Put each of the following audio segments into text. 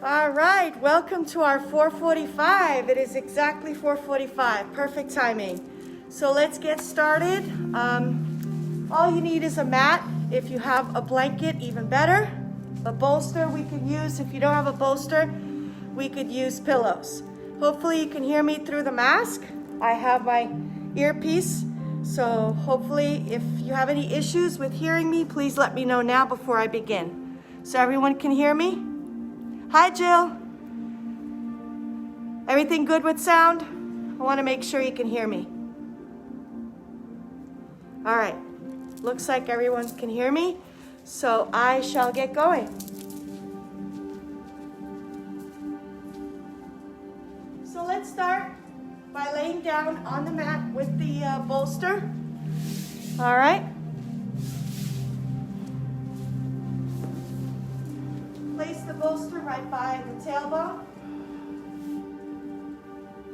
All right, welcome to our 4:45. It is exactly 4:45, perfect timing. So let's get started. All you need is a mat. If you have a blanket, even better. A bolster we could use. If you don't have a bolster, we could use pillows. Hopefully you can hear me through the mask. I have my earpiece, so hopefully if you have any issues with hearing me, please let me know now before I begin. So everyone can hear me? Hi, Jill. Everything good with sound? I want to make sure you can hear me. All right. Looks like everyone can hear me, so I shall get going. So let's start by laying down on the mat with the bolster. All right. Place the bolster right by the tailbone.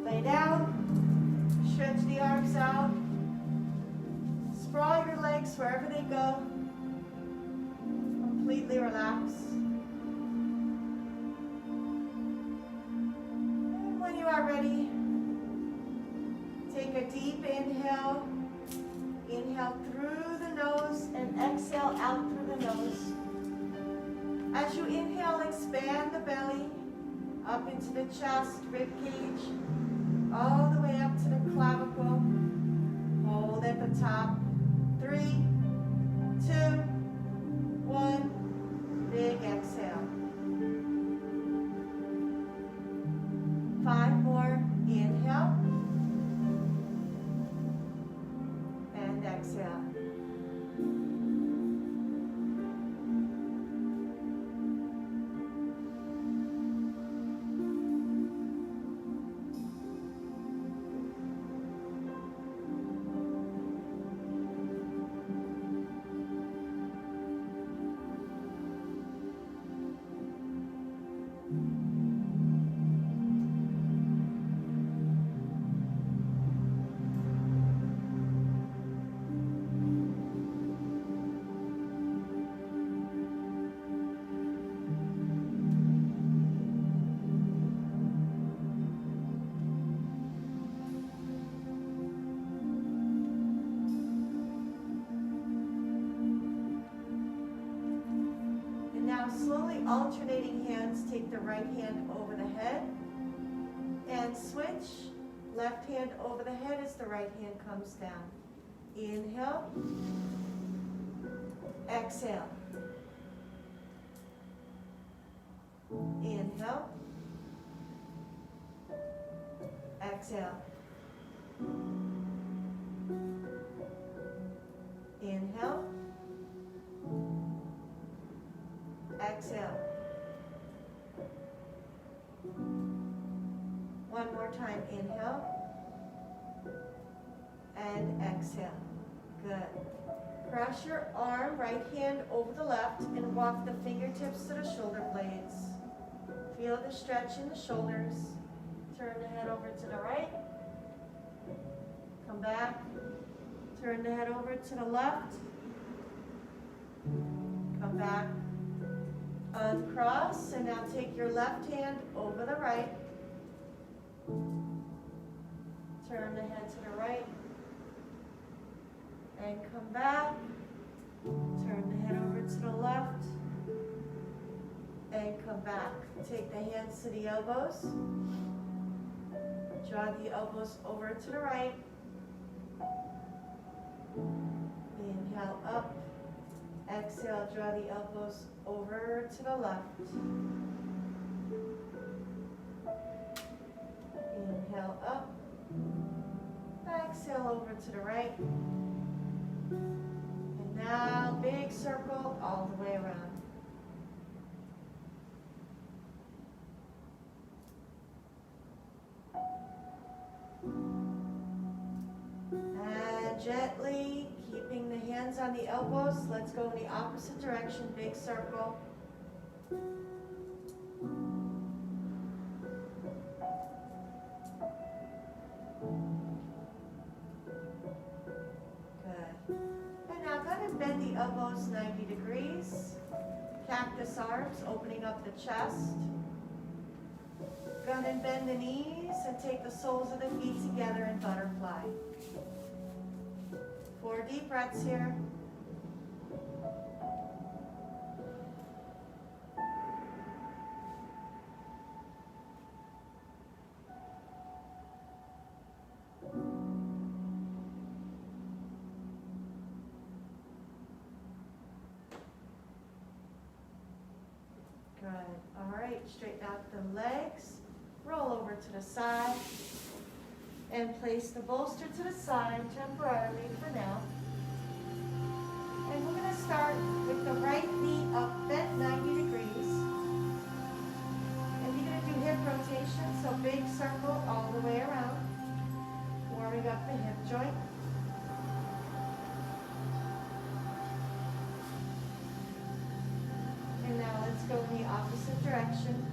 Lay down. Stretch the arms out. Sprawl your legs wherever they go. Completely relax. And when you are ready, take a deep inhale. Inhale through the nose and exhale out through the nose. As you inhale, expand the belly up into the chest, rib cage, all the way up to the clavicle. Hold at the top. 3, 2, 1. Big exhale. 5 more. Inhale. And exhale. Slowly alternating hands, take the right hand over the head and switch. Left hand over the head as the right hand comes down. Inhale. Exhale. Inhale. Exhale. Inhale. Exhale. One more time. Inhale. And exhale. Good. Cross your arm, right hand over the left, and walk the fingertips to the shoulder blades. Feel the stretch in the shoulders. Turn the head over to the right. Come back. Turn the head over to the left. Come back. Uncross, and now take your left hand over the right. Turn the head to the right. And come back. Turn the head over to the left. And come back. Take the hands to the elbows. Draw the elbows over to the right. Inhale up. Exhale, draw the elbows over to the left. Inhale up. Exhale over to the right. And now big circle all the way around. And gently, keeping the hands on the elbows, let's go in the opposite direction, big circle. Good. And now go ahead and bend the elbows 90 degrees. Cactus arms, opening up the chest. Go ahead and bend the knees and take the soles of the feet together in butterfly. 4 deep breaths here. Good. All right, straighten out the legs. Roll over to the side. And place the bolster to the side temporarily for now. And we're going to start with the right knee up, bent 90 degrees. And you're going to do hip rotation, so big circle all the way around. Warming up the hip joint. And now let's go in the opposite direction.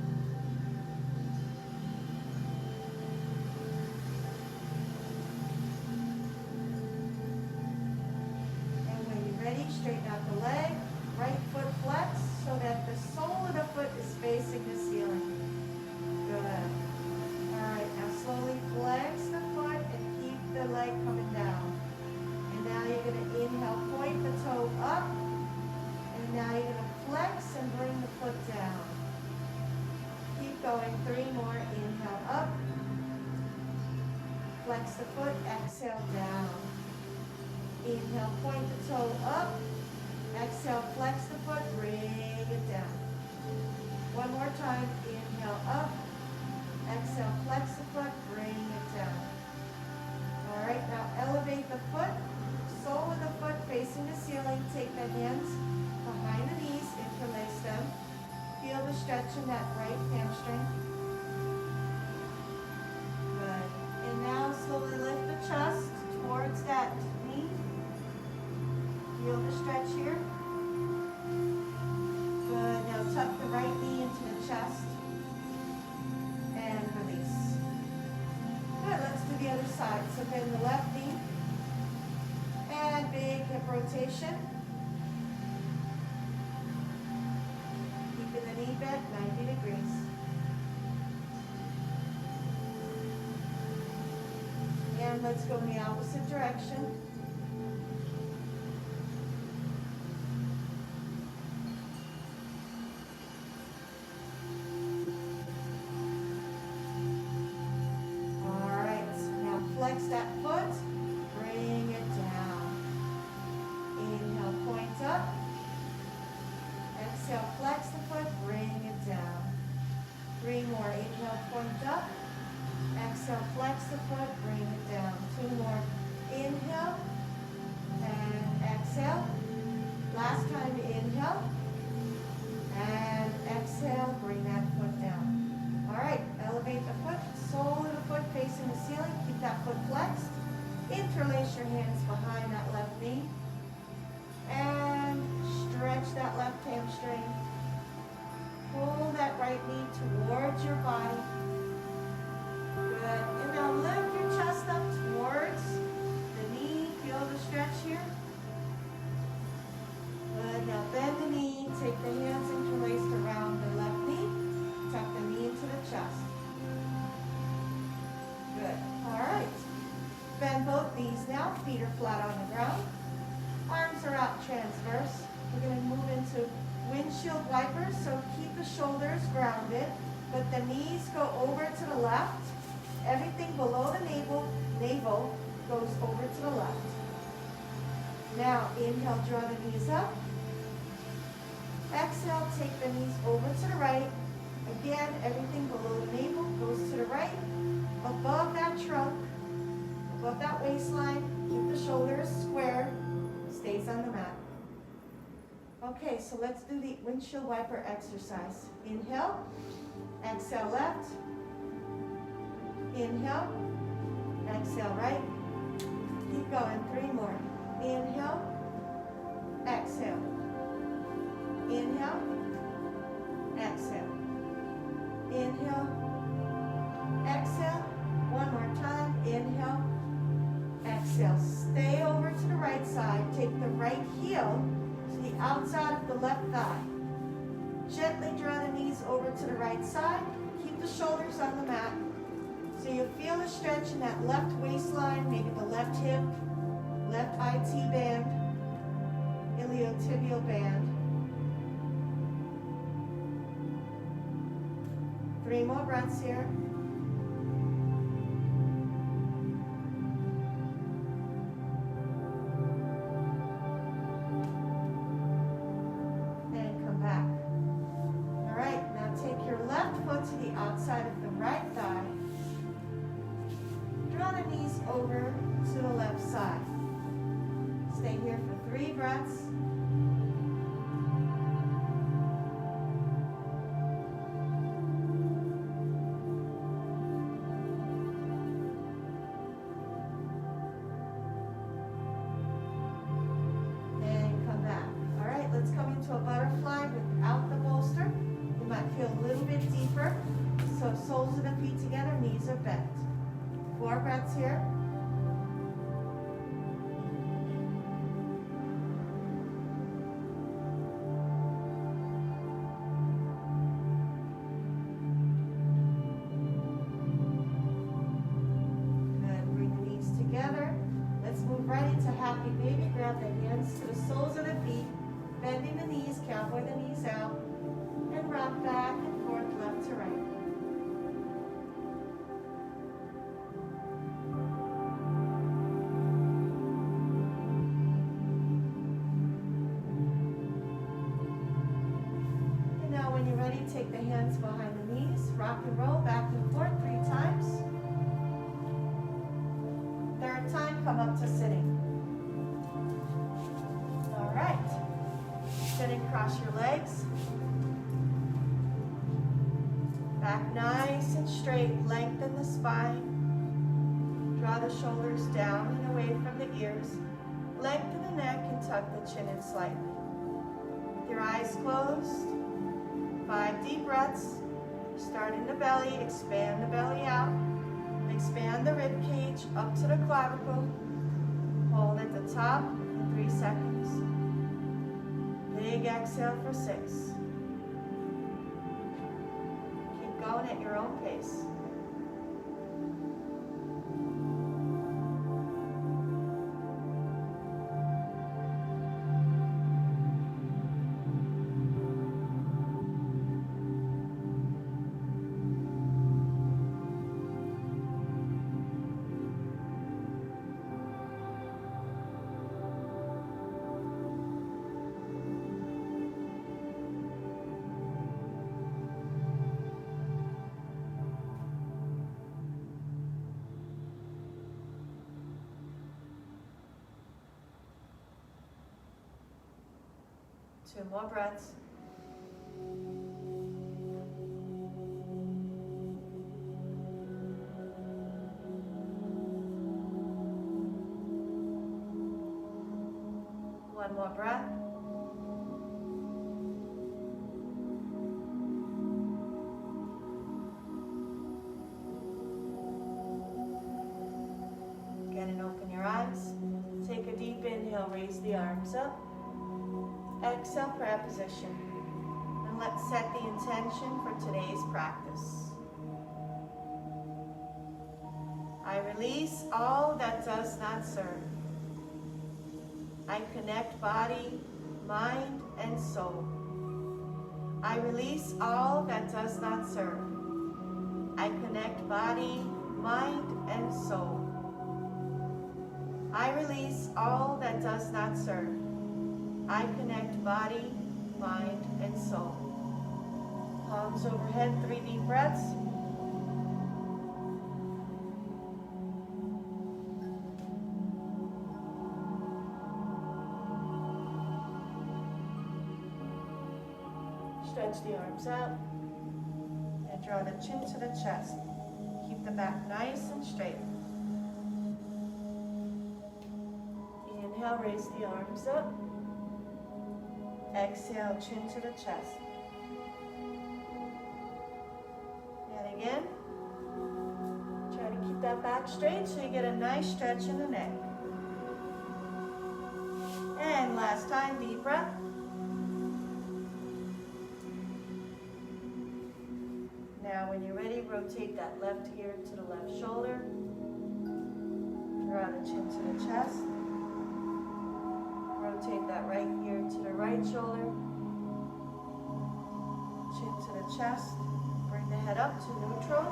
Straighten out the leg, right foot flex so that the sole of the foot is facing the ceiling. Good. All right, now slowly flex the foot and keep the leg coming down. And now you're going to inhale, point the toe up. And now you're going to flex and bring the foot down. Keep going, 3 more. Inhale up. Flex the foot, exhale down. Inhale, point the toe up. Exhale, flex the foot, bring it down. One more time. Inhale up. Exhale, flex the foot, bring it down. All right, now elevate the foot. Sole of the foot facing the ceiling. Take the hands behind the knees, interlace them. Feel the stretch in that right hamstring. Good. And now slowly lift the chest towards that knee. Feel the stretch here. Good. Now tuck the right knee into the chest. And release. Good. Let's do the other side. So bend the left knee. And big hip rotation. Keeping the knee bent 90 degrees. And let's go in the opposite direction. Flex that foot, bring it down. Inhale, point up. Exhale, flex the foot, bring it down. 3 more. Inhale, point up. Exhale, flex the foot, bring it down. 2 more. Inhale and exhale. Last time, inhale and exhale, bring that foot down. All right, elevate the foot, sole of the foot facing the ceiling. Keep that foot flexed. Interlace your hands behind that left knee. And stretch that left hamstring. Pull that right knee towards your body. Good. And now lift your chest up towards the knee. Feel the stretch here. Good. Now bend the knee. Take the hands interlaced around the left knee. Tuck the knee into the chest. Good. All right. Bend both knees now. Feet are flat on the ground. Arms are out transverse. We're going to move into windshield wipers. So keep the shoulders grounded, but the knees go over to the left. Everything below the navel goes over to the left. Now inhale, draw the knees up. Exhale, take the knees over to the right. Again, everything below the navel goes to the right. Above that trunk, above that waistline, keep the shoulders square, stays on the mat. Okay, so let's do the windshield wiper exercise. Inhale, exhale left. Inhale, exhale right. Keep going, 3 more. Inhale, exhale. Inhale, exhale. Inhale, exhale. One more time. Inhale, exhale. Stay over to the right side. Take the right heel to the outside of the left thigh. Gently draw the knees over to the right side. Keep the shoulders on the mat. So you feel the stretch in that left waistline, maybe the left hip, left IT band, iliotibial band. 3 more breaths here. And come back. All right, now take your left foot to the outside of the right thigh. Draw the knees over to the left side. Stay here for 3 breaths. And come back. All right, let's come into a butterfly without the bolster. You might feel a little bit deeper. So soles of the feet together, knees are bent. 4 breaths here. Good. Bring the knees together. Let's move right into happy baby. Grab the hands to the soles of the feet, bending the knees, cowboy the knees out, and rock back and forth, left to right. Take the hands behind the knees, rock and roll back and forth 3 times. 3rd time, come up to sitting. All right. Sitting, cross your legs. Back nice and straight, lengthen the spine. Draw the shoulders down and away from the ears. Lengthen the neck and tuck the chin in slightly. With your eyes closed. 5 deep breaths. Start in the belly, expand the belly out. Expand the rib cage up to the clavicle. Hold at the top for 3 seconds. Big exhale for 6. Keep going at your own pace. Two more breaths. One more breath. Again, and open your eyes. Take a deep inhale, raise the arms up. Exhale, prayer position. And let's set the intention for today's practice. I release all that does not serve. I connect body, mind, and soul. I release all that does not serve. I connect body, mind, and soul. I release all that does not serve. I connect body, mind, and soul. Palms overhead, 3 deep breaths. Stretch the arms out and draw the chin to the chest. Keep the back nice and straight. Inhale, raise the arms up. Exhale, chin to the chest. And again, try to keep that back straight so you get a nice stretch in the neck. And last time, deep breath. Now when you're ready, rotate that left ear to the left shoulder. Draw the chin to the chest. Rotate that right ear to the right shoulder. Chin to the chest. Bring the head up to neutral.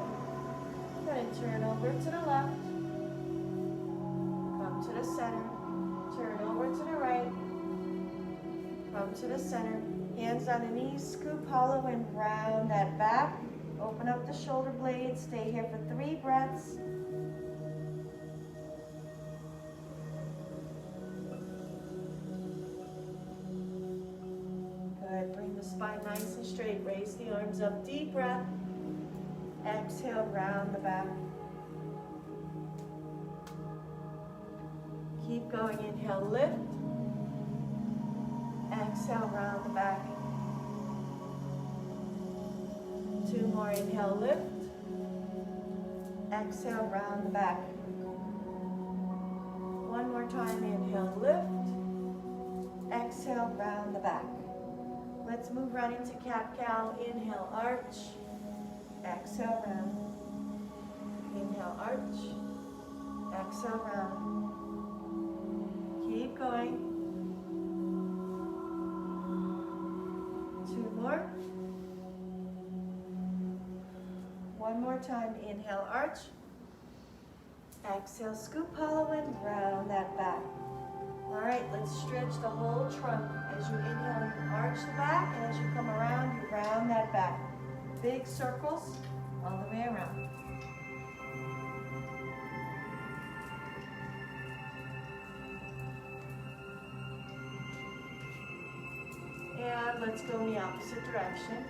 Then turn over to the left. Come to the center. Turn over to the right. Come to the center. Hands on the knees. Scoop hollow and round that back. Open up the shoulder blades. Stay here for 3 breaths. Good. Bring the spine nice and straight. Raise the arms up. Deep breath. Exhale, round the back. Keep going. Inhale, lift. Exhale, round the back. 2 more. Inhale, lift. Exhale, round the back. 1 more time. Inhale, lift. Exhale, round the back. Let's move right into cat-cow. Inhale, arch. Exhale, round. Inhale, arch. Exhale, round. Keep going. 2 more. 1 more time. Inhale, arch. Exhale, scoop hollow and round that back. All right, let's stretch the whole trunk. As you inhale, you arch the back, and as you come around, you round that back. Big circles all the way around. And let's go in the opposite direction.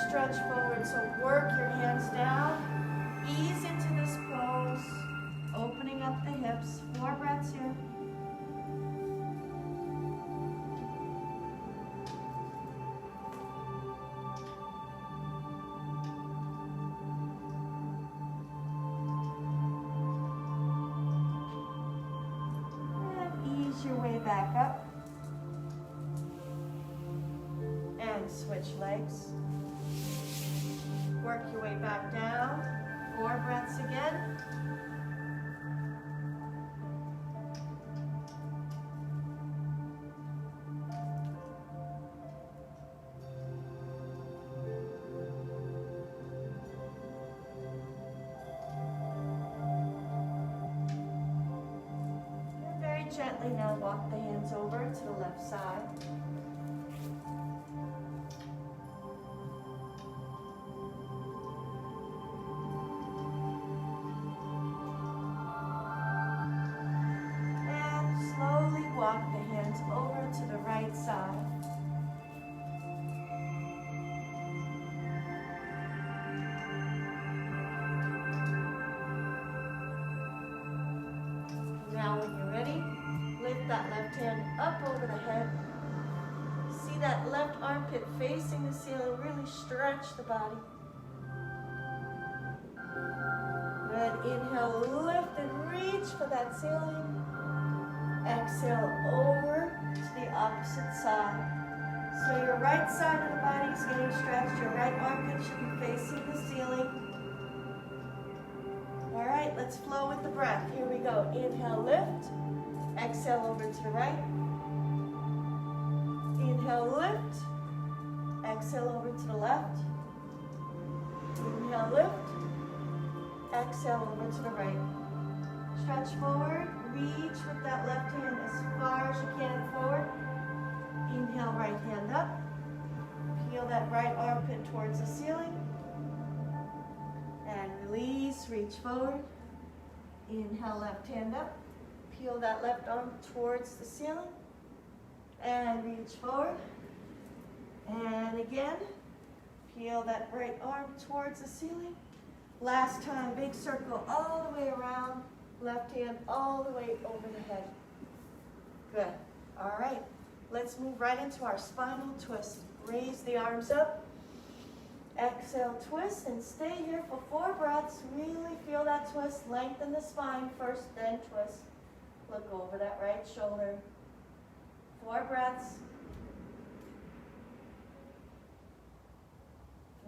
Stretch forward, so work your hands down, ease into this pose, opening up the hips, 4 breaths here. And ease your way back up, and switch legs. Work your way back down. 4 breaths again. And very gently now walk the hands over to the left side. Walk the hands over to the right side. Now when you're ready, lift that left hand up over the head. See that left armpit facing the ceiling. Really stretch the body. Good. Inhale, lift and reach for that ceiling. Exhale over to the opposite side. So your right side of the body is getting stretched. Your right armpit should be facing the ceiling. All right, let's flow with the breath. Here we go. Inhale, lift. Exhale over to the right. Inhale, lift. Exhale over to the left. Inhale, lift. Exhale over to the right. Stretch forward. Reach with that left hand as far as you can forward. Inhale, right hand up. Peel that right armpit towards the ceiling. And release, reach forward. Inhale, left hand up. Peel that left arm towards the ceiling. And reach forward. And again, peel that right arm towards the ceiling. Last time, big circle all the way around. Left hand all the way over the head. Good. All right. Let's move right into our spinal twist. Raise the arms up. Exhale, twist, and stay here for 4 breaths. Really feel that twist. Lengthen the spine first, then twist. Look over that right shoulder. 4 breaths.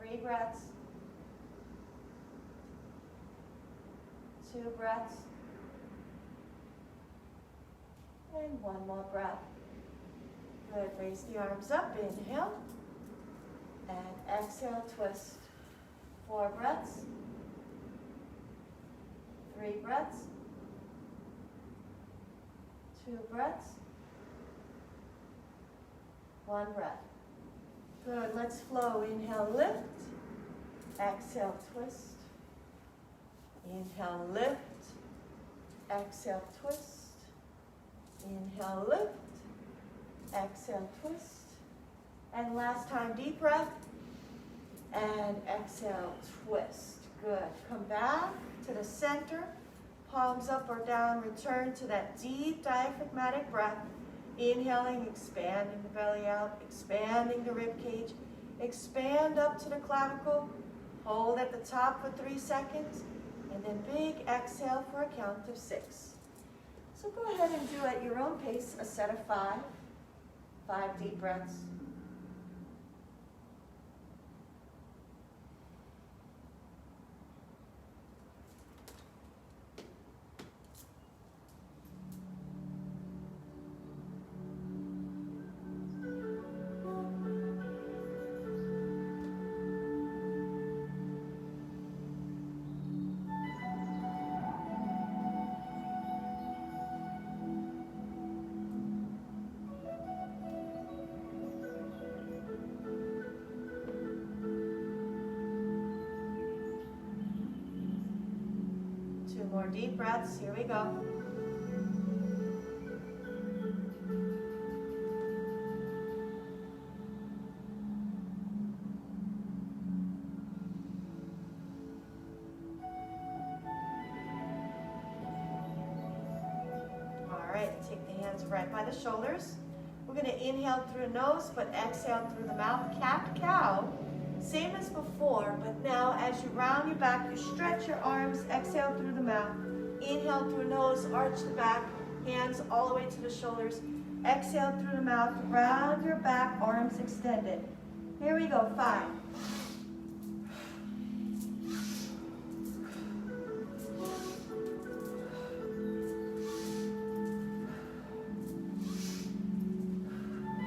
3 breaths. 2 breaths. And 1 more breath. Good. Raise the arms up. Inhale. And exhale, twist. 4 breaths. 3 breaths. 2 breaths. 1 breath. Good. Let's flow. Inhale, lift. Exhale, twist. Inhale, lift. Exhale, twist. Inhale, lift. Exhale, twist. And last time, deep breath. And exhale, twist. Good. Come back to the center. Palms up or down. Return to that deep diaphragmatic breath. Inhaling, expanding the belly out, expanding the rib cage. Expand up to the clavicle. Hold at the top for 3 seconds. And then big exhale for a count of 6. So go ahead and do at your own pace a set of 5. 5 deep breaths. More deep breaths. Here we go. All right, take the hands right by the shoulders. We're going to inhale through the nose, but exhale through the mouth. Cat-cow. Same as before, but now as you round your back, you stretch your arms, exhale through the mouth. Inhale through the nose, arch the back, hands all the way to the shoulders. Exhale through the mouth, round your back, arms extended. Here we go, 5.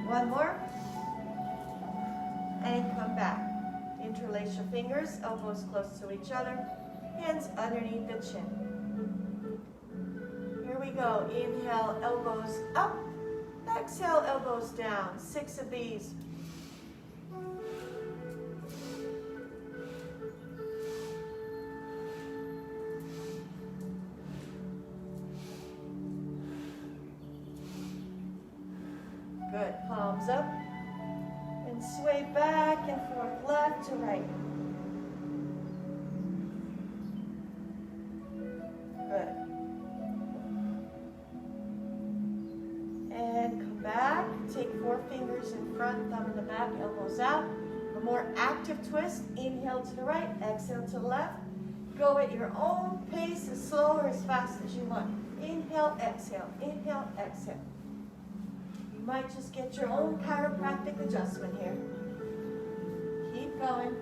One more. And come back. Interlace your fingers, elbows close to each other, hands underneath the chin. Here we go. Inhale, elbows up. Exhale, elbows down. 6 of these. Good. Palms up. And sway back and forth, left to right. Good. And come back. Take 4 fingers in front, thumb in the back, elbows out. A more active twist. Inhale to the right, exhale to the left. Go at your own pace, as slow or as fast as you want. Inhale, exhale. Inhale, exhale. You might just get your own chiropractic adjustment here. Keep going.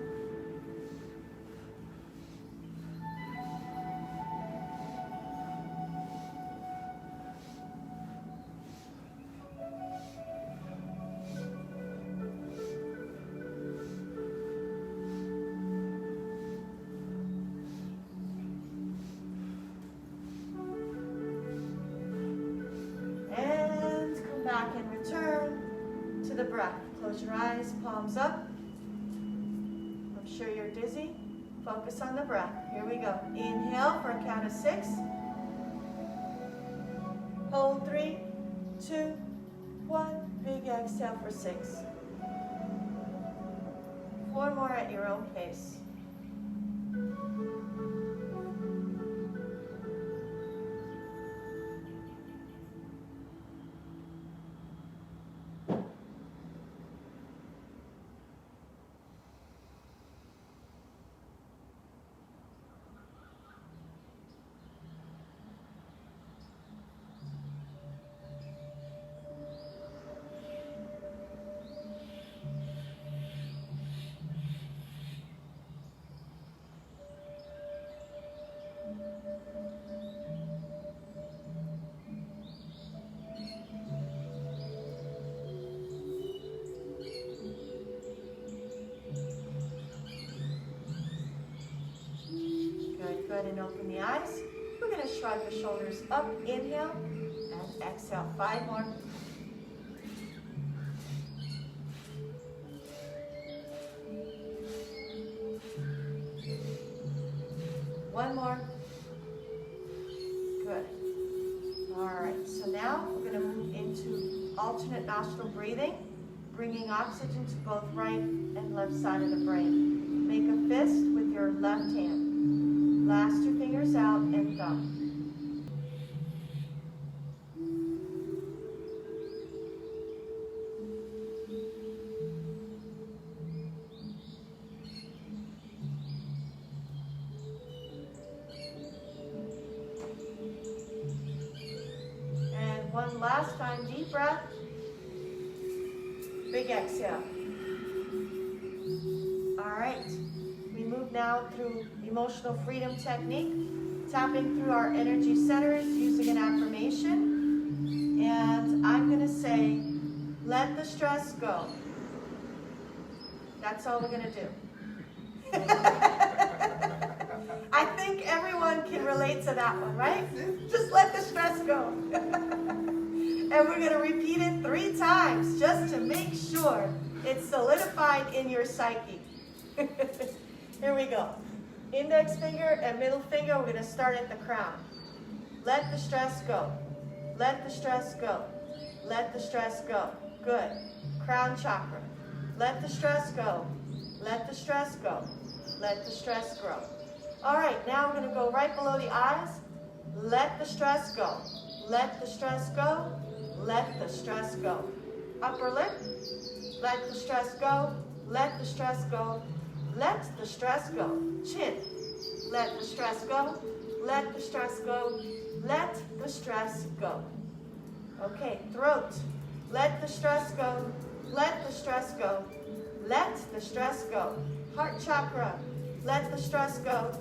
Back and return to the breath. Close your eyes, palms up. I'm sure you're dizzy. Focus on the breath. Here we go. Inhale for a count of 6. Hold 3, 2, 1. Big exhale for 6. 4 more at your own pace. and open the eyes. We're going to shrug the shoulders up, inhale, and exhale. 5 more. One more. Good. All right, so now we're going to move into alternate nostril breathing, bringing oxygen to both right and left side of the brain. Make a fist with your left hand. Last 2 fingers out and thumb. One last time, deep breath. Big exhale. All right. We move now through emotional freedom technique, tapping through our energy centers using an affirmation. And I'm going to say, let the stress go. That's all we're going to do. I think everyone can relate to that one, right? Just let the stress go. And we're going to repeat it 3 times just to make sure it's solidified in your psyche. Here we go. Index finger and middle finger, we're going to start at the crown. Let the stress go. Let the stress go. Let the stress go. Good. Crown chakra. Let the stress go. Let the stress go. Let the stress grow. All right, now we're going to go right below the eyes. Let the stress go. Let the stress go. Let the stress go. Upper lip. Let the stress go. Let the stress go. Let the stress go. Chin. Let the stress go. Let the stress go. Let the stress go. Okay, throat. Let the stress go. Let the stress go. Let the stress go. Heart chakra. Let the stress go.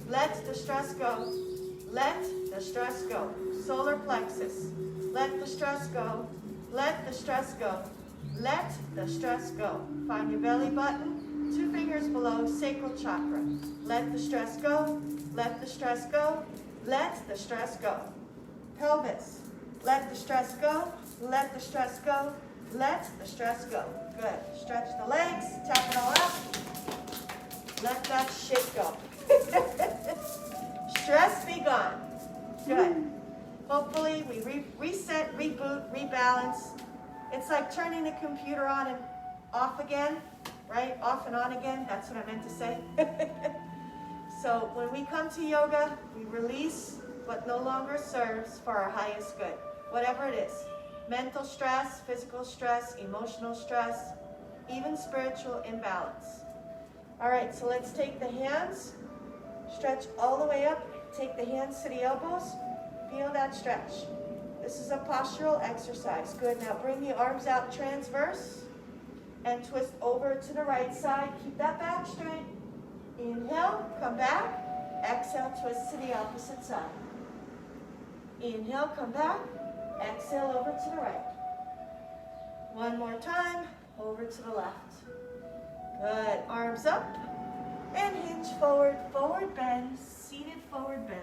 Let the stress go. Let the stress go. Solar plexus. Let the stress go. Let the stress go. Let the stress go. Find your belly button. 2 fingers below sacral chakra. Let the stress go. Let the stress go. Let the stress go. Pelvis. Let the stress go. Let the stress go. Let the stress go. Good. Stretch the legs. Tap it all out. Let that shit go. Stress be gone. Good. Hopefully we reset, reboot, rebalance. It's like turning the computer on and off again, right? Off and on again. That's what I meant to say. So when we come to yoga, we release what no longer serves for our highest good, whatever it is. Mental stress, physical stress, emotional stress, even spiritual imbalance. All right, so let's take the hands, stretch all the way up, take the hands to the elbows, feel that stretch. This is a postural exercise. Good, now bring the arms out transverse and twist over to the right side. Keep that back straight. Inhale, come back. Exhale, twist to the opposite side. Inhale, come back. Exhale, over to the right. One more time, over to the left. Good, arms up and hinge forward, forward bend, seated forward bend.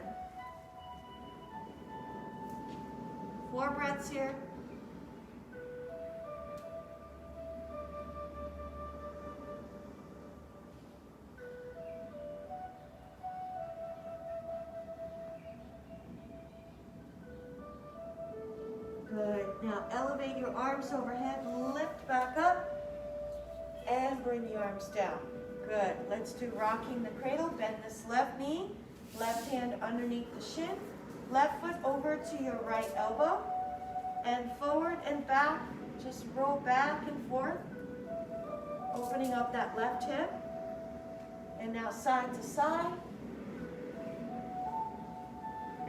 4 breaths here. Good. Now elevate your arms overhead, lift back up, and bring the arms down. Good. Let's do rocking the cradle. Bend this left knee, left hand underneath the shin, left foot over to your right elbow, and forward and back. Just roll back and forth, opening up that left hip. And now side to side.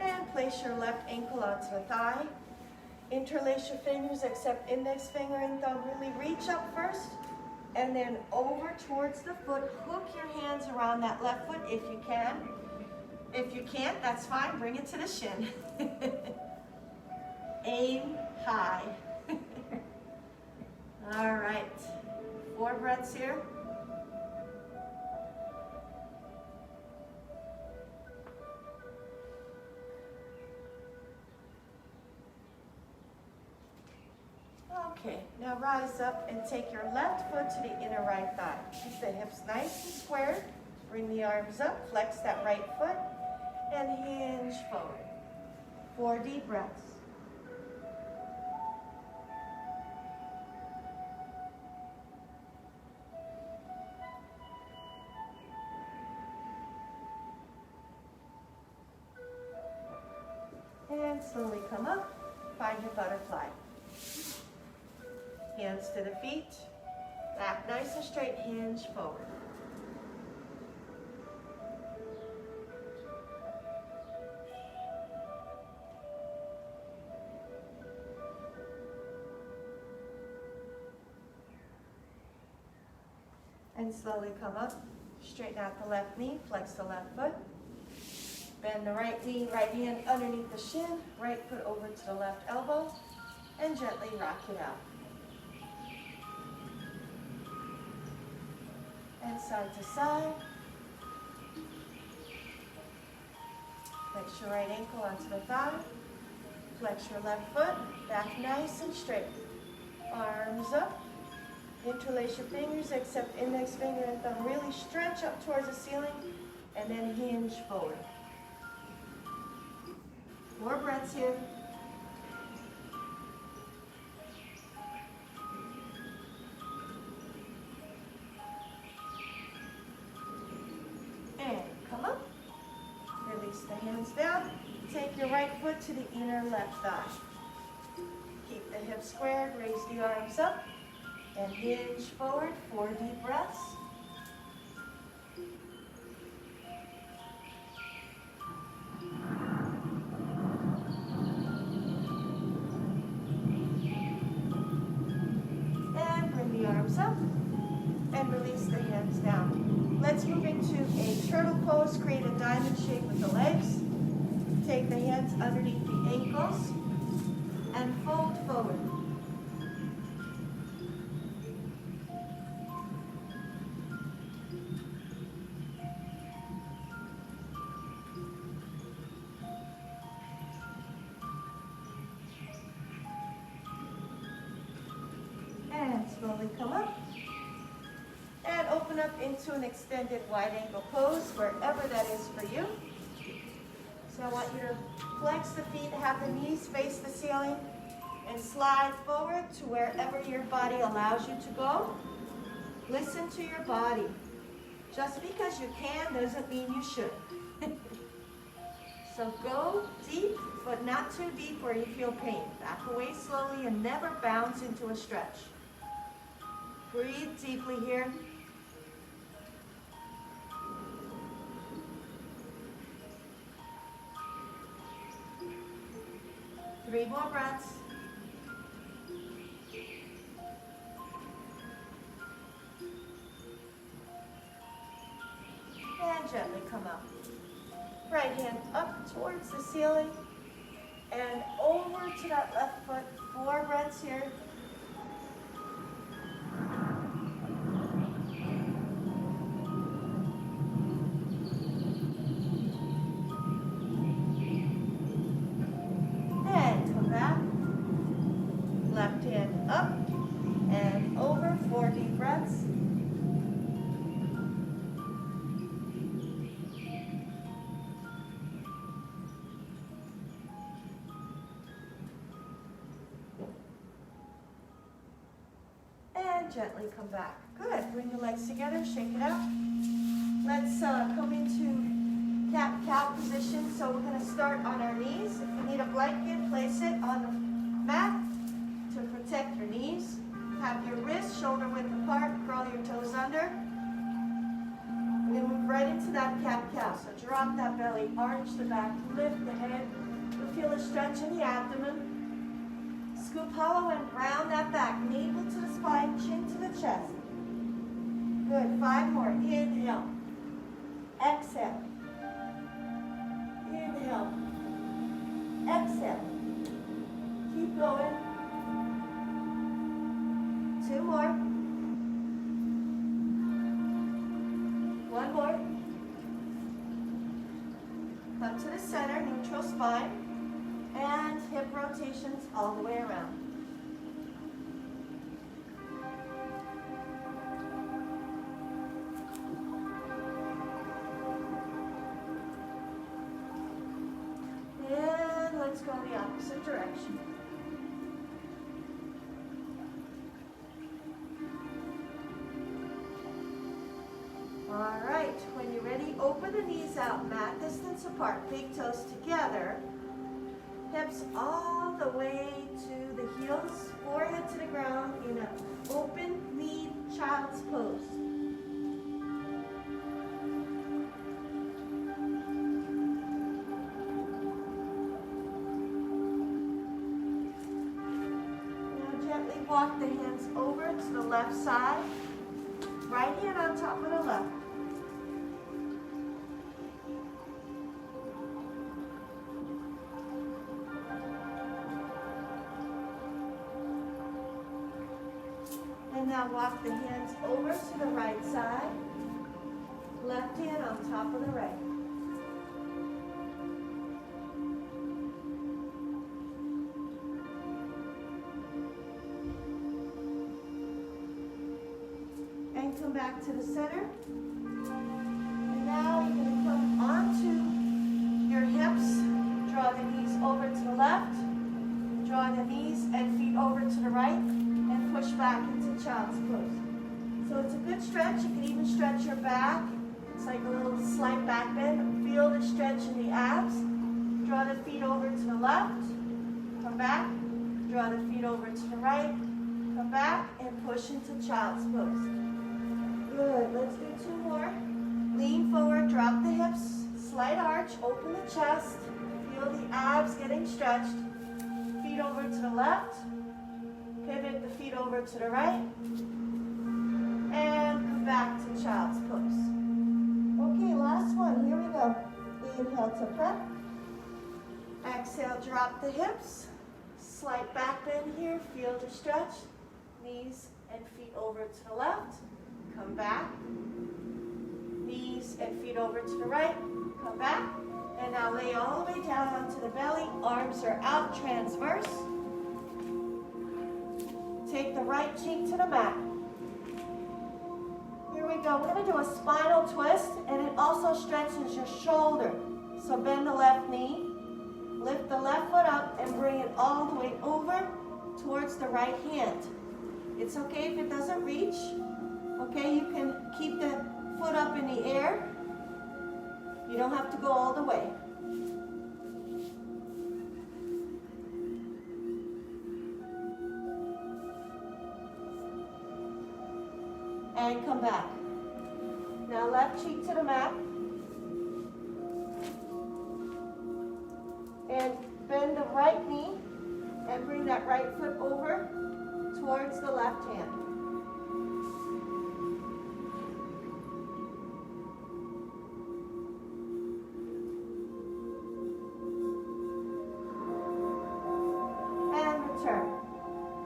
And place your left ankle onto the thigh. Interlace your fingers except index finger and thumb. Really reach up first and then over towards the foot. Hook your hands around that left foot if you can. If you can't, that's fine. Bring it to the shin. Aim high. All right. 4 breaths here. Okay, now rise up and take your left foot to the inner right thigh. Keep the hips nice and squared. Bring the arms up, flex that right foot, and hinge forward. 4 deep breaths. And slowly come up, find your butterfly. Hands to the feet, back nice and straight, hinge forward. And slowly come up, straighten out the left knee, flex the left foot. Bend the right knee, right hand underneath the shin, right foot over to the left elbow, and gently rock it out. And side to side. Flex your right ankle onto the thigh. Flex your left foot, back nice and straight. Arms up. Interlace your fingers, except index finger and thumb. Really stretch up towards the ceiling, and then hinge forward. 4 breaths here. And come up. Release the hands down. Take your right foot to the inner left thigh. Keep the hips squared, raise the arms up, and hinge forward. 4 deep breaths. And bring the arms up and release the hands down. Let's move into a turtle pose. Create a diamond shape with the legs. Take the hands underneath the ankles and fold forward. And slowly come up. And open up into an extended wide angle pose, wherever that is for you. So I want you to flex the feet, have the knees face the ceiling, and slide forward to wherever your body allows you to go. Listen to your body. Just because you can doesn't mean you should. So go deep, but not too deep where you feel pain. Back away slowly and never bounce into a stretch. Breathe deeply here. Three more breaths. And gently come up. Right hand up towards the ceiling and over to that left foot. 4 breaths here. And come back. Left hand up and over. 4 deep breaths. Gently come back. Good. Bring the legs together, shake it out. Let's come into cat-cow position. So we're going to start on our knees. If you need a blanket, place it on the mat to protect your knees. Have your wrists shoulder width apart, curl your toes under. We're going to move right into that cat-cow. So drop that belly, arch the back, lift the head. You'll feel a stretch in the abdomen. Scoop hollow and round that back. Navel to the spine, chin to the chest. Good. 5 more. Inhale. Exhale. Inhale. Exhale. Keep going. 2 more. 1 more. Come to the center, neutral spine. And hip rotations all the way around. All right, when you're ready, open the knees out, mat distance apart, big toes together. Hips all the way to the heels, forehead to the ground in an open knee child's pose. Now gently walk the hands over to the left side, right hand on top of the left. And now walk the hands over to the right side, left hand on top of the right. And come back to the center. And now you're going to come onto your hips, draw the knees over to the left, draw the knees and feet over to the right, and push back into child's pose. So it's a good stretch. You can even stretch your back. It's like a little slight back bend. Feel the stretch in the abs. Draw the feet over to the left. Come back. Draw the feet over to the right. Come back and push into child's pose. Good. Let's do two more. Lean forward. Drop the hips. Slight arch. Open the chest. Feel the abs getting stretched. Feet over to the left. Pivot the feet over to the right. And come back to child's pose. Okay, last one. Here we go. Inhale to prep. Exhale, drop the hips. Slight back bend here. Feel the stretch. Knees and feet over to the left. Come back. Knees and feet over to the right. Come back. And now lay all the way down onto the belly. Arms are out transverse. Take the right cheek to the mat. Here we go. We're going to do a spinal twist, and it also stretches your shoulder. So bend the left knee, lift the left foot up, and bring it all the way over towards the right hand. It's okay if it doesn't reach. Okay, you can keep the foot up in the air. You don't have to go all the way. And come back. Now left cheek to the mat. And bend the right knee and bring that right foot over towards the left hand. And return.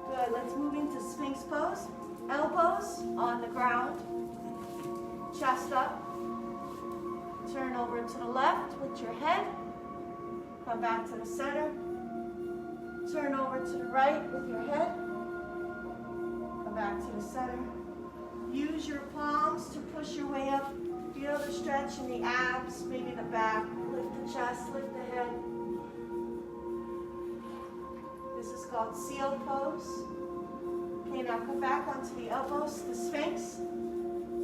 Good. Let's move into Sphinx pose. Elbows on the ground, chest up, turn over to the left with your head, come back to the center, turn over to the right with your head, come back to the center. Use your palms to push your way up, feel the stretch in the abs, maybe the back, lift the chest, lift the head. This is called seal pose. Okay, now come back onto the elbows, the Sphinx.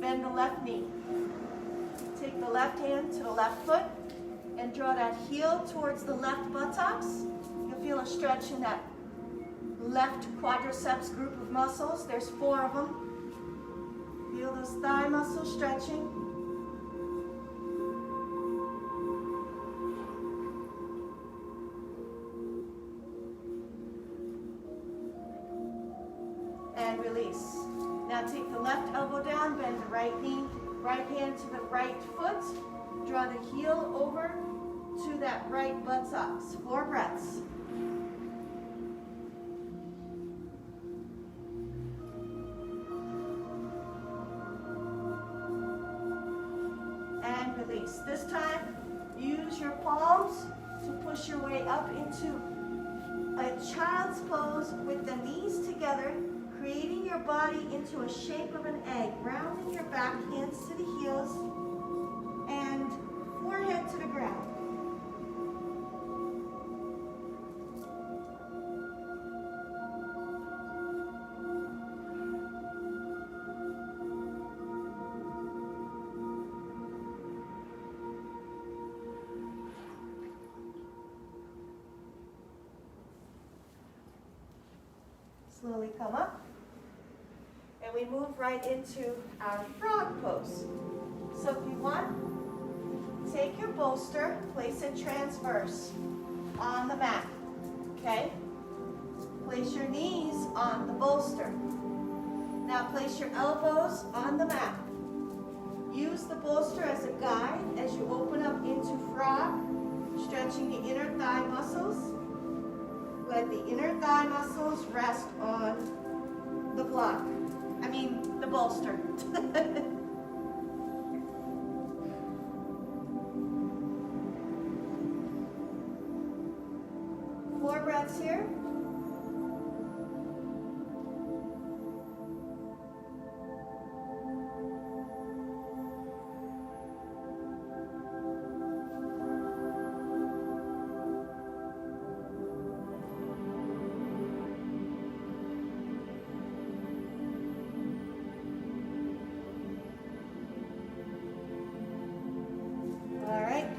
Bend the left knee. Take the left hand to the left foot and draw that heel towards the left buttocks. You'll feel a stretch in that left quadriceps group of muscles. There's 4 of them. Feel those thigh muscles stretching. And release. Now take the left elbow down, bend the right knee, right hand to the right foot. Draw the heel over to that right buttocks. 4 breaths. And release. This time, use your palms to push your way up into a child's pose with the knees together, creating your body into a shape of an egg, rounding your back, hands to the heels, and forehead to the ground. Slowly come up. And we move right into our frog pose. So if you want, take your bolster, place it transverse on the mat, okay? Place your knees on the bolster. Now place your elbows on the mat. Use the bolster as a guide as you open up into frog, stretching the inner thigh muscles. Let the inner thigh muscles rest on the block. The bolster. 4 breaths here.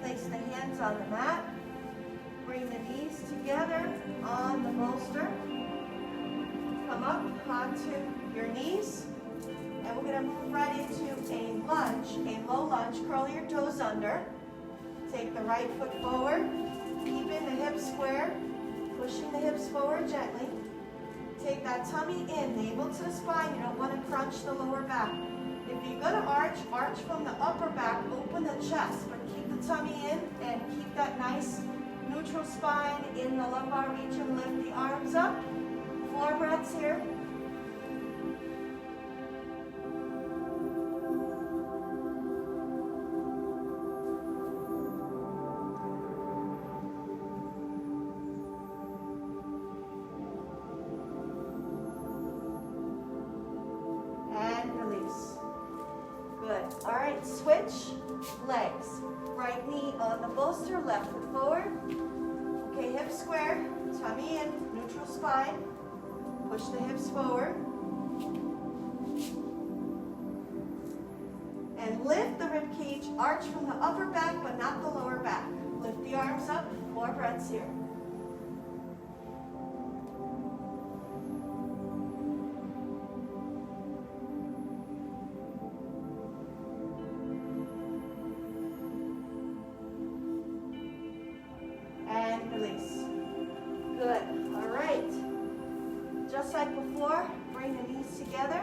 Place the hands on the mat. Bring the knees together on the bolster. Come up onto your knees. And we're going to move right into a lunge, a low lunge. Curl your toes under. Take the right foot forward. Keeping the hips square. Pushing the hips forward gently. Take that tummy in, navel to the spine. You don't want to crunch the lower back. If you're going to arch from the upper back, open the chest, but keep the tummy in and keep that nice neutral spine in the lumbar region. Lift the arms up. 4 breaths here. All right, switch legs. Right knee on the bolster, left foot forward. Okay, hips square, tummy in, neutral spine. Push the hips forward. And lift the rib cage, arch from the upper back, but not the lower back. Lift the arms up, 4 breaths here. Release. Good. All right. Just like before, bring the knees together.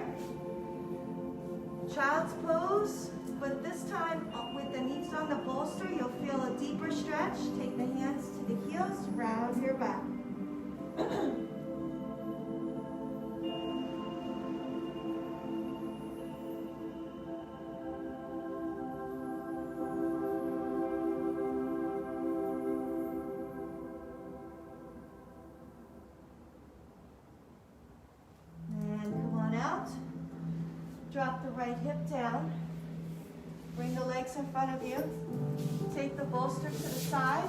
Child's pose, but this time with the knees on the bolster, you'll feel a deeper stretch. Take the hands to the heels, round your back. Drop the right hip down. Bring the legs in front of you. Take the bolster to the side.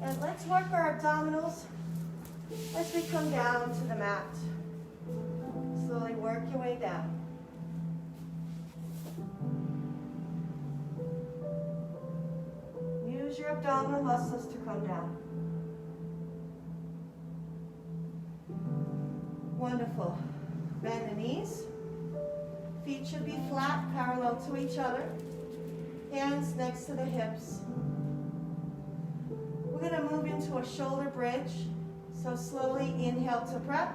And let's work our abdominals as we come down to the mat. Slowly work your way down. Use your abdominal muscles to come down. Wonderful. Bend the knees. Feet should be flat, parallel to each other. Hands next to the hips. We're going to move into a shoulder bridge. So slowly inhale to prep.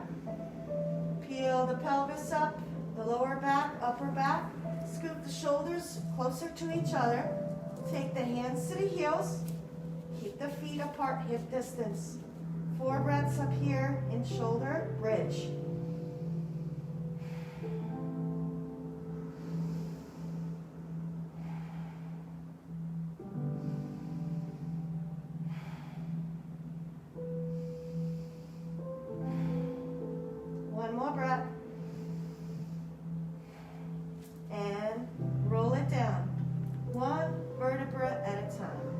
Peel the pelvis up, the lower back, upper back. Scoot the shoulders closer to each other. Take the hands to the heels. Keep the feet apart, hip distance. 4 breaths up here in shoulder bridge. One more breath. And roll it down. 1 vertebra at a time.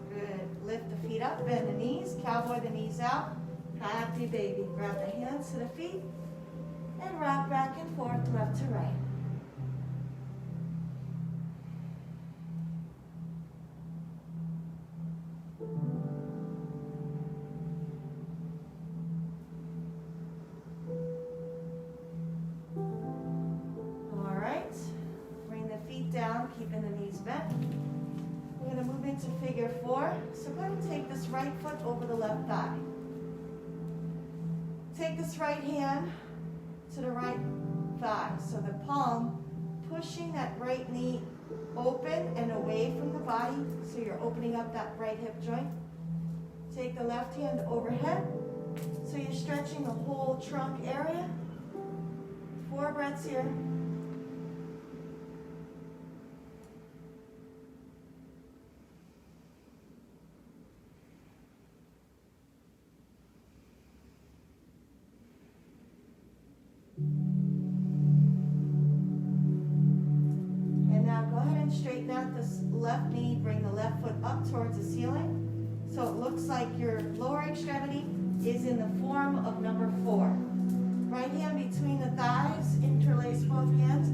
Good. Lift the feet up, bend the knees, cowboy the knees out. Happy baby. Grab the hands to the feet and rock back and forth, left to right. down, keeping the knees bent. We're going to move into figure 4. So go ahead and take this right foot over the left thigh. Take this right hand to the right thigh. So the palm pushing that right knee open and away from the body. So you're opening up that right hip joint. Take the left hand overhead. So you're stretching the whole trunk area. 4 breaths here. And now go ahead and straighten out this left knee. Bring the left foot up towards the ceiling. So it looks like your lower extremity is in the form of number 4. Right hand between the thighs, interlace both hands.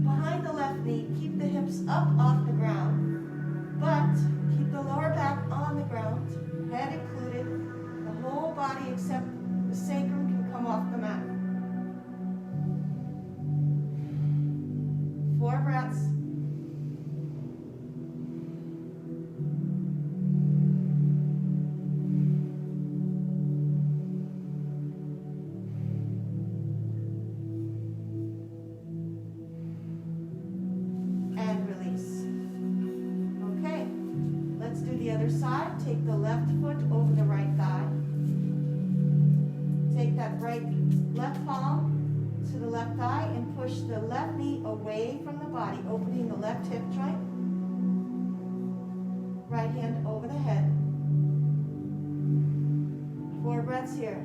Behind the left knee, keep the hips up off the ground, but keep the lower back on the ground, head included. The whole body except the sacrum can come off the mat. 4 breaths. Side, take the left foot over the right thigh. Take that left palm to the left thigh and push the left knee away from the body, opening the left hip joint. Right hand over the head. 4 breaths here.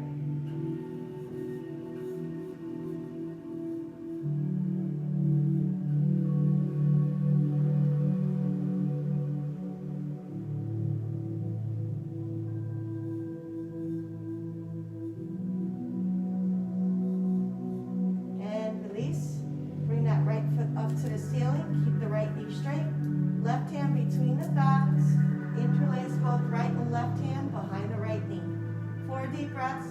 Deep breaths.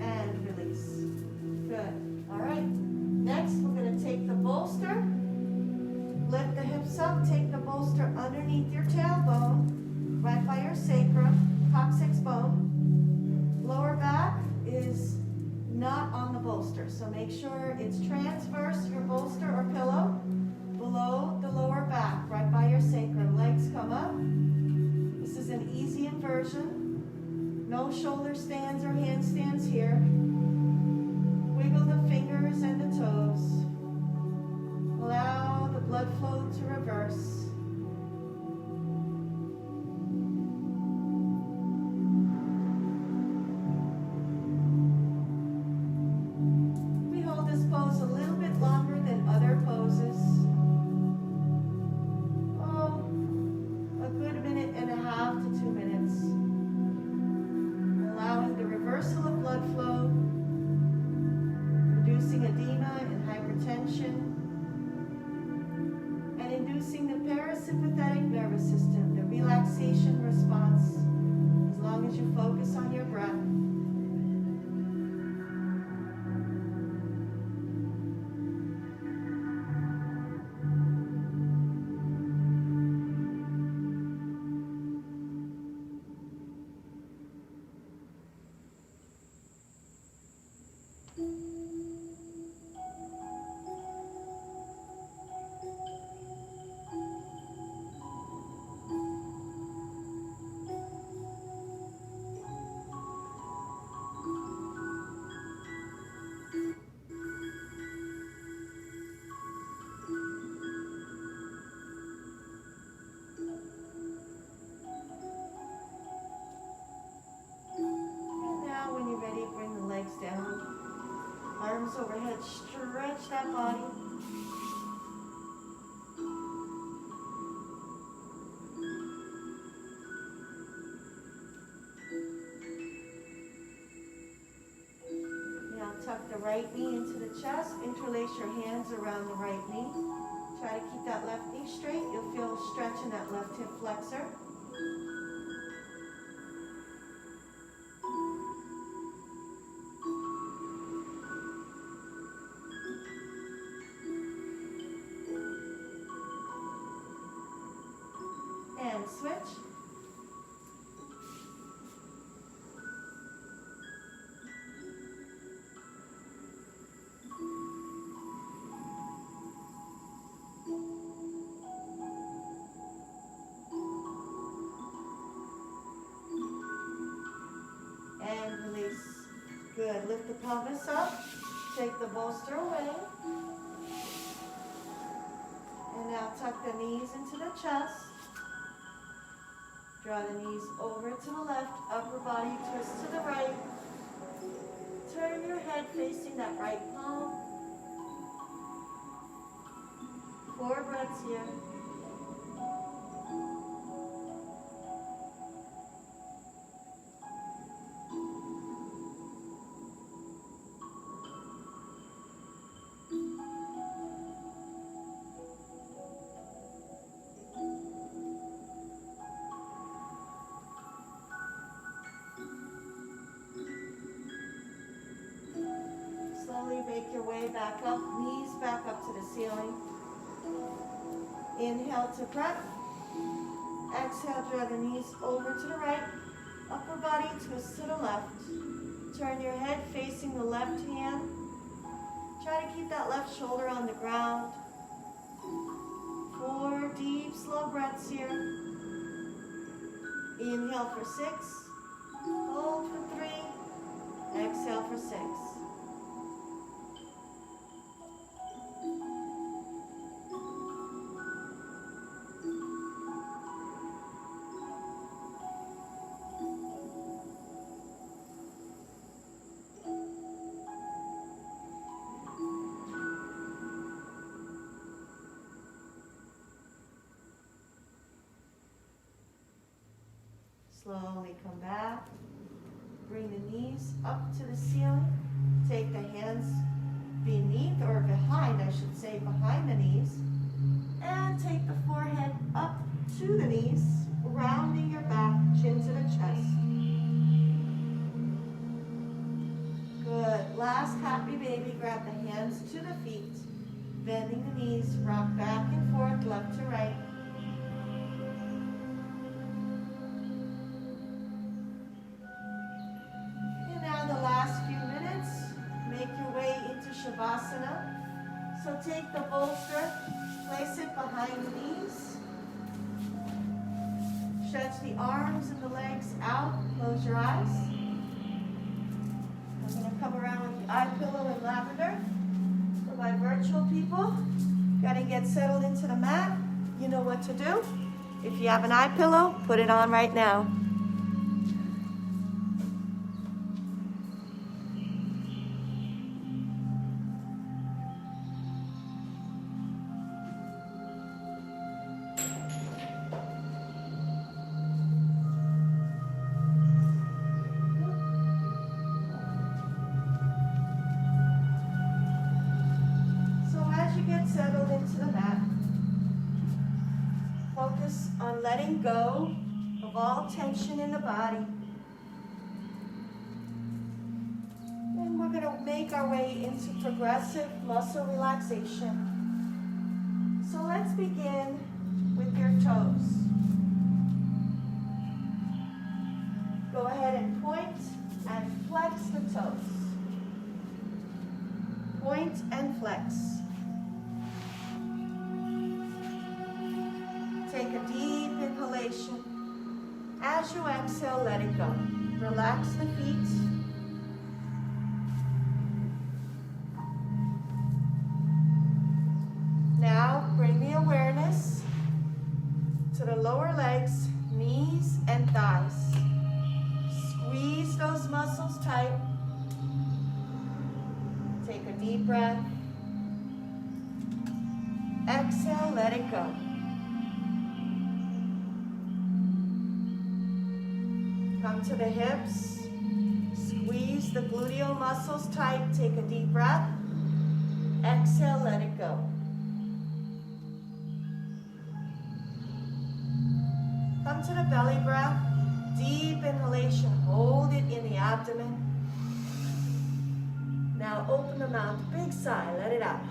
And release. Good. All right. Next, we're going to take the bolster. Lift the hips up, take the bolster underneath your tailbone, right by your sacrum, coccyx bone. Lower back is not on the bolster, so make sure it's transverse, your bolster or pillow, below the lower back, right by your sacrum. Legs come up. This is an easy inversion. No shoulder stands or handstands here. Wiggle the fingers and the toes. Allow the blood flow to reverse. We hold this pose a little bit longer than other poses. Oh, a good 1.5 to 2 minutes. Allowing the reversal of blood flow, reducing edema and hypertension, inducing the parasympathetic nervous system, the relaxation response, as long as you focus on your breath. Down, arms overhead, stretch that body. Now tuck the right knee into the chest. Interlace your hands around the right knee. Try to keep that left knee straight. You'll feel a stretch in that left hip flexor. And switch. And release. Good. Lift the pelvis up. Take the bolster away. And now tuck the knees into the chest. Draw the knees over to the left. Upper body twist to the right. Turn your head facing that right palm. 4 breaths here. Slowly make your way back up, knees back up to the ceiling. Inhale to prep. Exhale, draw the knees over to the right. Upper body twist to the left. Turn your head facing the left hand. Try to keep that left shoulder on the ground. 4 deep, slow breaths here. Inhale for 6. Hold for 3. Exhale for 6. Slowly come back. Bring the knees up to the ceiling. Take the hands beneath, or behind, I should say, behind the knees. And take the forehead up to the knees, rounding your back, chin to the chest. Good. Last happy baby. Grab the hands to the feet. Bending the knees, rock back and forth, left to right. Shavasana. So take the bolster, place it behind the knees. Stretch the arms and the legs out. Close your eyes. I'm going to come around with the eye pillow in lavender. For my virtual people, got to get settled into the mat. You know what to do. If you have an eye pillow, put it on right now. Settled into the mat. Focus on letting go of all tension in the body. And we're going to make our way into progressive muscle relaxation. So let's begin with your toes. Go ahead and point and flex the toes. Point and flex. Take a deep inhalation. As you exhale, let it go. Relax the feet. Now bring the awareness to the lower legs, knees and thighs. Squeeze those muscles tight. Take a deep breath. Exhale, let it go. Come to the hips, squeeze the gluteal muscles tight. Take a deep breath. Exhale, let it go. Come to the belly breath. Deep inhalation. Hold it in the abdomen. Now open the mouth. Big sigh. Let it out.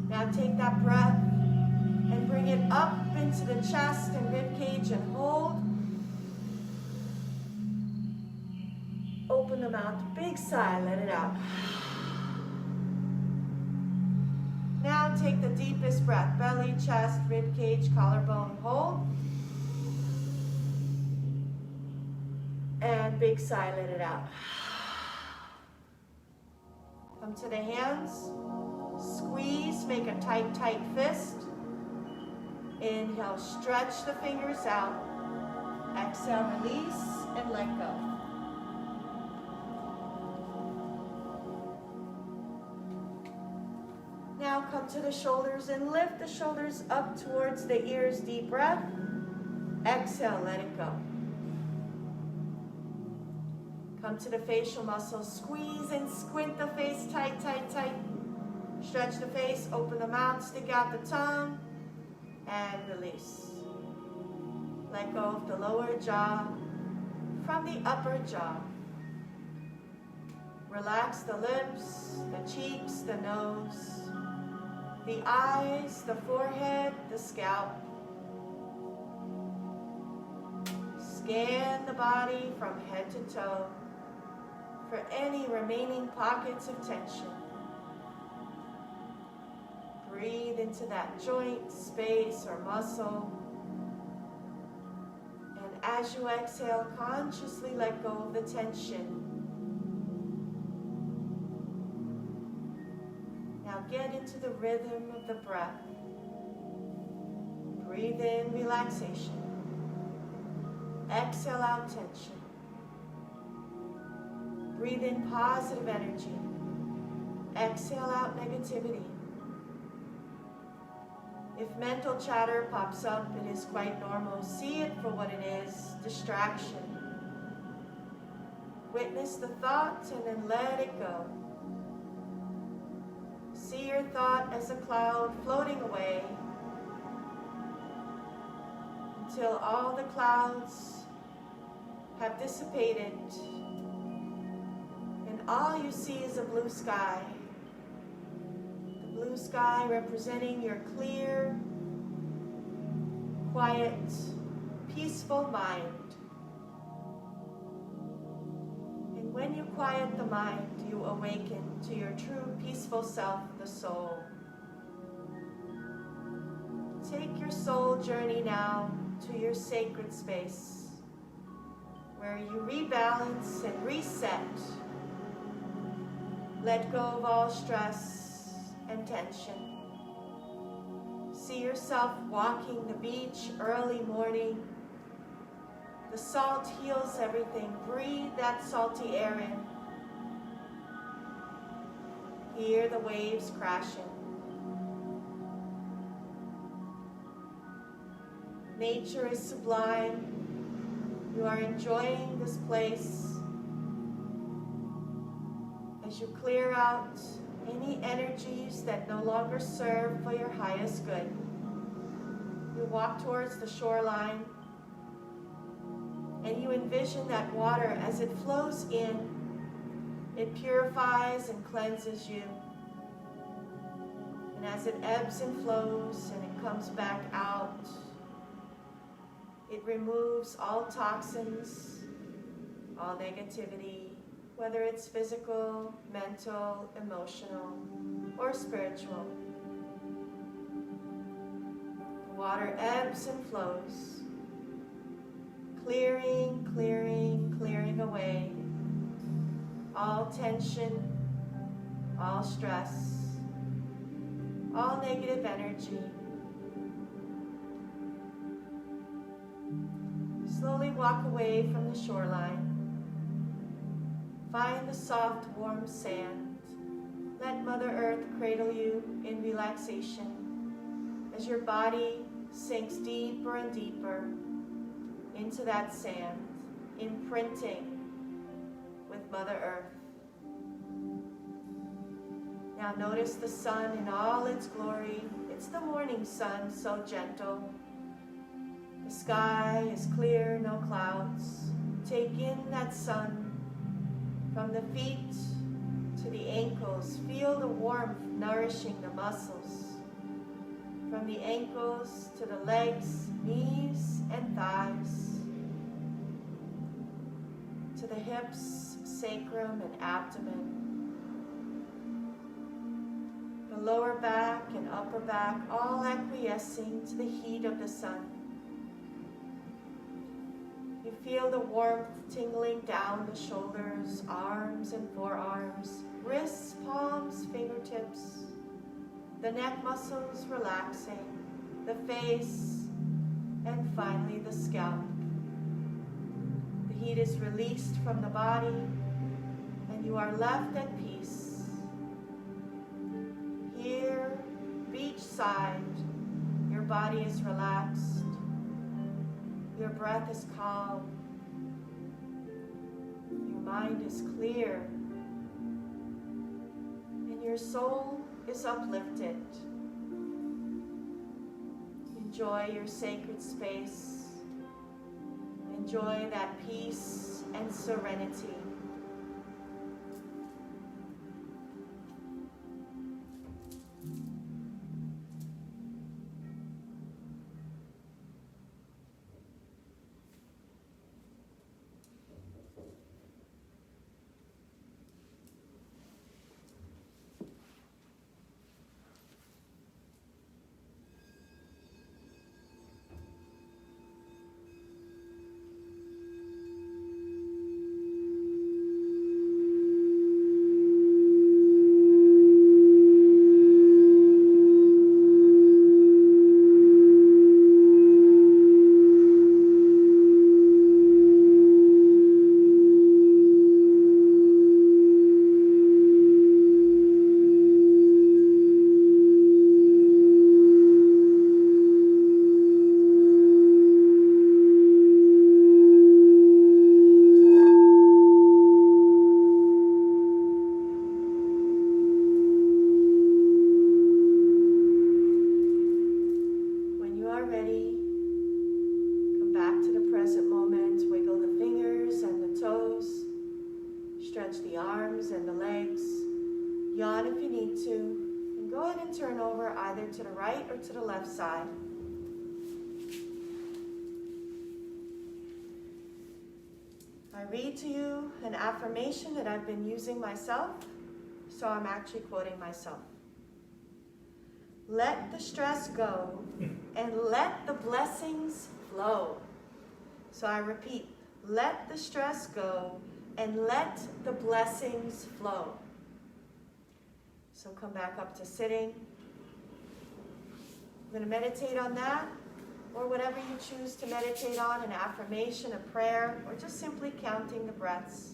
Now take that breath and bring it up into the chest and rib cage and hold. Open the mouth, big sigh, let it out. Now take the deepest breath, belly, chest, rib cage, collarbone, hold. And big sigh, let it out. Come to the hands, squeeze, make a tight, tight fist. Inhale, stretch the fingers out. Exhale, release, and let go. Now come to the shoulders and lift the shoulders up towards the ears. Deep breath. Exhale, let it go. Come to the facial muscles. Squeeze and squint the face tight, tight, tight. Stretch the face, open the mouth, stick out the tongue, and release. Let go of the lower jaw from the upper jaw. Relax the lips, the cheeks, the nose, the eyes, the forehead, the scalp. Scan the body from head to toe for any remaining pockets of tension. Breathe into that joint, space, or muscle. And as you exhale, consciously let go of the tension. Now get into the rhythm of the breath. Breathe in relaxation. Exhale out tension. Breathe in positive energy. Exhale out negativity. If mental chatter pops up, it is quite normal. See it for what it is, distraction. Witness the thought and then let it go. See your thought as a cloud floating away until all the clouds have dissipated and all you see is a blue sky. The blue sky representing your clear, quiet, peaceful mind. And when you quiet the mind, you awaken to your true peaceful self, the soul. Take your soul journey now to your sacred space, where you rebalance and reset. Let go of all stress and tension. See yourself walking the beach early morning. The salt heals everything. Breathe that salty air in. Hear the waves crashing. Nature is sublime. You are enjoying this place. As you clear out any energies that no longer serve for your highest good, you walk towards the shoreline and you envision that water as it flows in. It purifies and cleanses you. And as it ebbs and flows and it comes back out, it removes all toxins, all negativity, whether it's physical, mental, emotional, or spiritual. The water ebbs and flows, clearing, clearing, clearing away all tension, all stress, all negative energy. Slowly walk away from the shoreline. Find the soft, warm sand. Let Mother Earth cradle you in relaxation as your body sinks deeper and deeper into that sand, imprinting with Mother Earth. Now notice the sun in all its glory. It's the morning sun, so gentle. The sky is clear, no clouds. Take in that sun from the feet to the ankles. Feel the warmth nourishing the muscles. From the ankles to the legs, knees, and thighs. To the hips, sacrum, and abdomen. The lower back and upper back, all acquiescing to the heat of the sun. You feel the warmth tingling down the shoulders, arms and forearms, wrists, palms, fingertips, the neck muscles relaxing, the face, and finally the scalp. The heat is released from the body, and you are left at peace. Here, beach side, your body is relaxed. Your breath is calm. Your mind is clear. And your soul is uplifted. Enjoy your sacred space. Enjoy that peace and serenity. Stretch the arms and the legs. Yawn if you need to. And go ahead and turn over either to the right or to the left side. I read to you an affirmation that I've been using myself, so I'm actually quoting myself. Let the stress go and let the blessings flow. So I repeat, let the stress go and let the blessings flow. So come back up to sitting. I'm going to meditate on that, or whatever you choose to meditate on, an affirmation, a prayer, or just simply counting the breaths.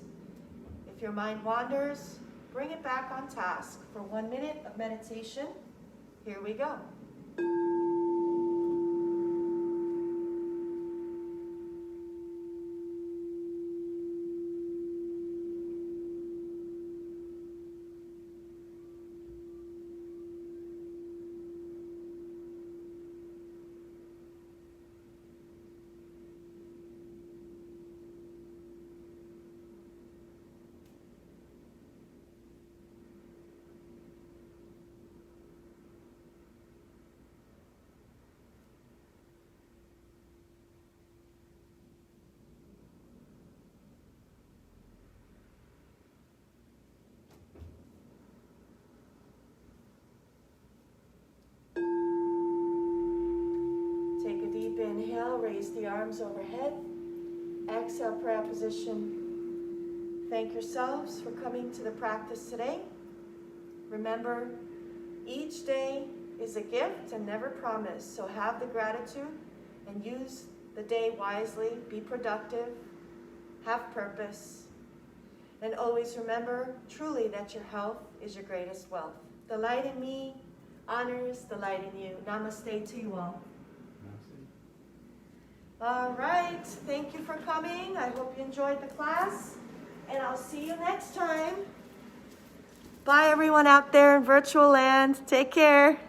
If your mind wanders, bring it back on task for 1 minute of meditation. Here we go. Inhale, raise the arms overhead. Exhale, prayer position. Thank yourselves for coming to the practice today. Remember, each day is a gift and never promised, so have the gratitude and use the day wisely. Be productive, have purpose, and always remember truly that your health is your greatest wealth. The light in me honors the light in you. Namaste to you all. All right, thank you for coming. I hope you enjoyed the class. And I'll see you next time. Bye, everyone out there in virtual land. Take care.